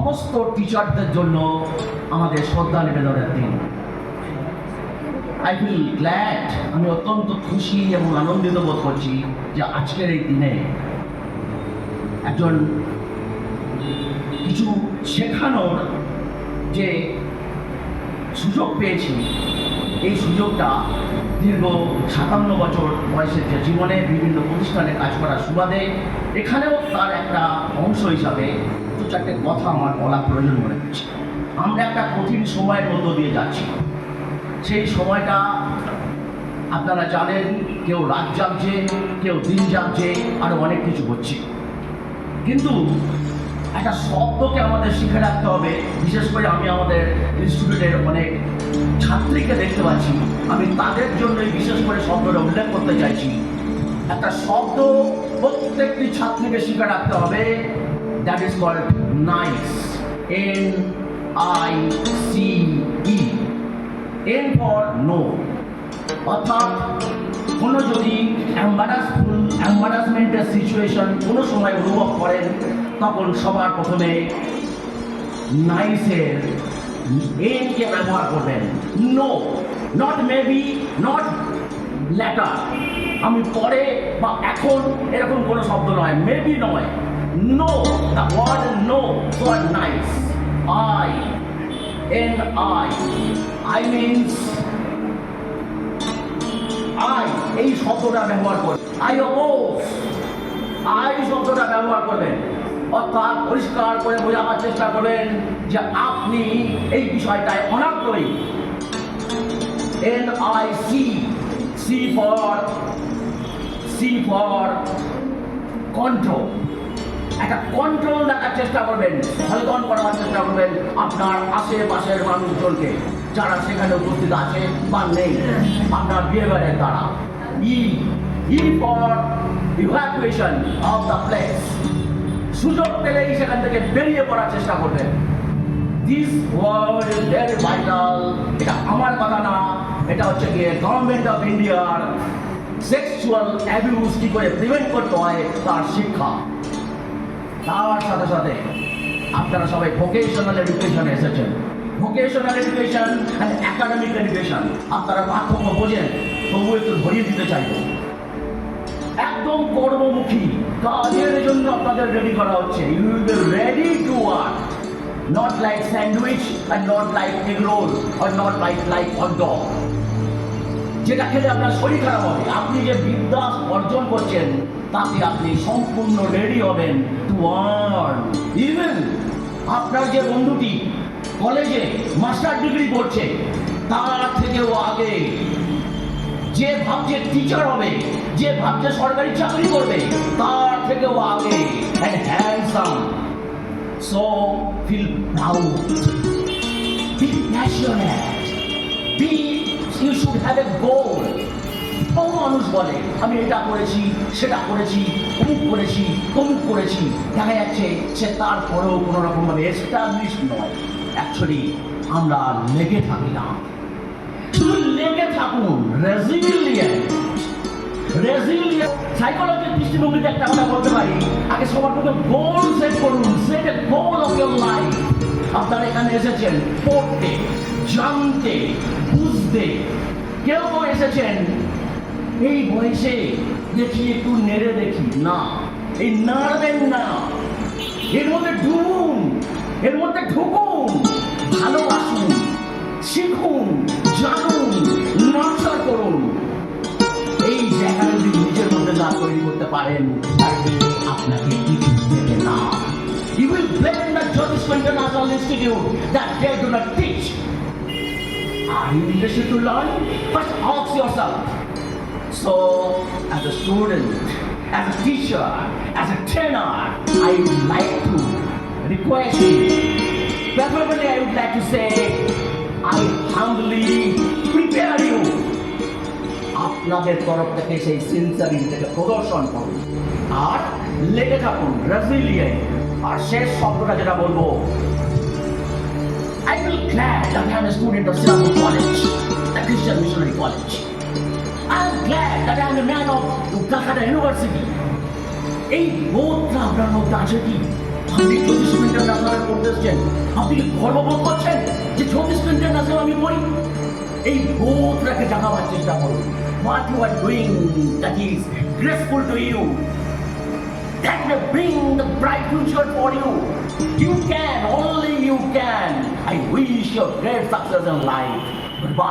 সমস্ত টিচারদের জন্য আমাদের শ্রদ্ধা নিবেদনের দিন। আই ফিল গ্ল্যাড, আমি অত্যন্ত খুশি এবং আনন্দিত বোধ করছি যে আজকের এই দিনে একজন কিছু শেখানোর যে সুযোগ পেয়েছি, এই সুযোগটা দীর্ঘ 57 বছর বয়সের যে জীবনে বিভিন্ন প্রতিষ্ঠানে কাজ করার সুবাদে এখানেও তার একটা অংশ হিসাবে দু চারটে কথা আমার বলা প্রয়োজন মনে হচ্ছে। আমরা একটা কঠিন সময়ের মধ্য দিয়ে যাচ্ছি। সেই সময়টা আপনারা জানেন, কেউ রাত জাগছে, কেউ দিন জাগছে, আরও অনেক কিছু হচ্ছে। কিন্তু একটা শব্দকে আমাদের শিখে রাখতে হবে। বিশেষ করে আমি আমাদের ইনস্টিটিউটের অনেক ছাত্রীকে দেখতে পাচ্ছি, আমি তাদের জন্যই বিশেষ করে শব্দটা উল্লেখ করতে চাইছি। একটা শব্দ প্রত্যেকটি ছাত্রীকে শিখে রাখতে হবে, that is called nice. NICE, N for no. অর্থাৎ কোনো যদি এম্বারাসমেন্টের সিচুয়েশন কোনো সময় অনুভব করেন, তখন সবার প্রথমে নাইসের এনকে ব্যবহার করবেন। No, not maybe, not letter. আমি পরে বা এখন এরকম কোনো শব্দ নয়, মেবি নয়, no. The word no for nice, I means এই শব্দটা ব্যবহার করবেন। আই শব্দটা ব্যবহার করবেন। অর্থাৎ পরিষ্কার করে বোঝাবার চেষ্টা করবেন যে আপনি এই বিষয়টায় অনাগ্রহী। NIC, C for control. একটা কন্ট্রোল রাখার চেষ্টা করবেন, সচেতন করার চেষ্টা করবেন আপনার আশেপাশের মানুষজনকে, যারা সেখানে উপস্থিত আছে বা নেই, আপনার বিহেভিয়ারের দ্বারা। E for evacuation of the place। সুযোগ পেলেই সেখান থেকে বেরিয়ে পড়ার চেষ্টা করবেন। This word is very vital. এটা আমার কথা না, এটা হচ্ছে গিয়ে গভর্নমেন্ট অফ ইন্ডিয়ার সেক্সুয়াল অ্যাবিউজ কি করে প্রিভেন্ট করতে হয় তার শিক্ষা। তার সাথে সাথে আপনারা সবাই ভোকেশনাল এডুকেশনে এসেছেন। Vocational education and academic education আপনারা পার্থক্য বোঝেন, তবু একটু ধরিয়ে দিতে চাইব। একদম কর্মমুখী কাজের জন্য আপনাদের রেডি করা হচ্ছে। You will be ready to work, not like sandwich and not like egg roll or not like hot dog, যেটা খেলে আপনার শরীর খারাপ হবে। আপনি যে বিদ্যা অর্জন করছেন তাতে আপনি সম্পূর্ণ রেডি হবেন টু আর্ন। ইভেন আপনার যে বন্ধুটি কলেজে মাস্টার ডিগ্রি করছে, তার থেকেও আগে যে ভাবছে টিচার হবে, যে ভাবছে সরকারি চাকরি করবে, তার থেকেও আগে and handsome. So feel proud, be passionate, you should have a goal. বহু মানুষ বলে আমি এটা করেছি, সেটা করেছি, অমুক করেছি, দেখা যাচ্ছে সে তারপরেও কোনো রকমভাবে এস্টাবলিশ নয়। অ্যাকচুয়ালি আমরা লেগে থাকি না, শুধু লেগে থাকুন। রেজিলিয়েন্ট সাইকোলজির দৃষ্টিভঙ্গিতে একটা কথা বলতে পারি, আগে সবার প্রথমে গোল সেট করুন। Set A goal of your life. আপনারা এখানে এসেছেন পড়তে, জানতে, বুঝতে। কেউ এসেছেন এই বয়সে দেখি একটু নেড়ে দেখি, না, এই নাড়বেন না, এর মধ্যে ঢুকুন, এর মধ্যে ঢুকুন, ভালোবাসুন, শিখুন, জানুন, নর্চার করুন। এই জায়গাটা যদি নিজের মধ্যে না তৈরি করতে পারেন, তাহলে আপনাকে কিছু দেবে না। You will blame the Jyotish International Institute that they do not teach. Are you interested to learn? First ask yourself. So, as a student, as a teacher, as a trainer, I would like to request you, preferably I would like to say, I humbly prepare you. আপনাদের তরফ থেকে সেই সিনসিয়ারিটিকে প্রদর্শন করুন আর লেগে থাকুন, resilient. আর শেষ শব্দটা যেটা বলবো, I will glad that I am a student of Sirampur College, the Christian Missionary College. I am glad that I am a man of Calcutta University. এই বোধটা আপনার মধ্যে আছে কি? আপনি 24 ইন্টারন্যাশনাল পড়তে এসছেন, আপনি কি গর্ববোধ করছেন যে 24 ইন্টারন্যাশনাল আমি পড়ি? এই বোধটাকে জাগাবার চেষ্টা করুন। What you are doing that is graceful to you, that will bring the bright future for you. You can, only you can. I wish you great success in life. Goodbye.